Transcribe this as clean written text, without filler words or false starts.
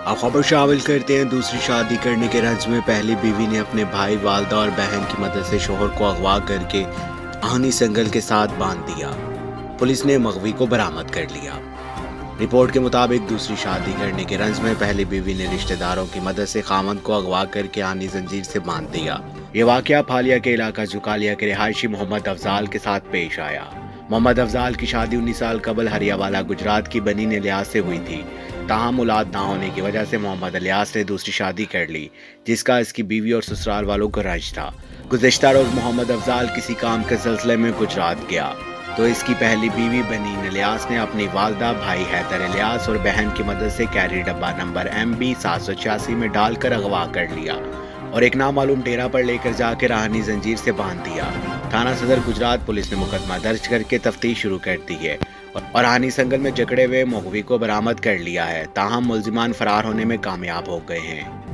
अब खबर शामिल करते हैं। दूसरी शादी करने के रंज में पहली बीवी ने अपने भाई, वालदा और बहन की मदद से शोहर को अगवा करके आहनी संगल के साथ बांध दिया। पुलिस ने मगवी को बरामद कर लिया। रिपोर्ट के मुताबिक दूसरी शादी करने के रंज में पहली बीवी ने रिश्तेदारों की मदद से खामद को अगवा करके आहनी जंजीर से बांध दिया। ये वाकया फालिया के इलाका जुकालिया के रिहायशी मोहम्मद अफजाल के साथ पेश आया। मोहम्मद अफजाल की शादी 19 साल कबल हरियावाला गुजरात की बनी इलियास से हुई थी। ताहम औलाद ना होने की वजह से मोहम्मद इलियास ने दूसरी शादी कर ली, जिसका इसकी बीवी और ससुराल वालों को रंज था। गुज़िश्ता रोज मोहम्मद अफजाल किसी काम के सिलसिले में गुजरात गया तो इसकी पहली बीवी बनी इलियास ने अपनी वालदा, भाई हैदर इलियास और बहन की मदद से कैरी डब्बा नंबर MB 786 में डालकर अगवा कर लिया और एक नामालूम डेरा पर लेकर जाकर आहनी जंजीर से बांध दिया। थाना सदर गुजरात पुलिस ने मुकदमा दर्ज करके तफ्तीश शुरू कर दी है और आहनी संगल में जकड़े हुए मगवी को बरामद कर लिया है। ताहम मुल्जिमान फरार होने में कामयाब हो गए हैं।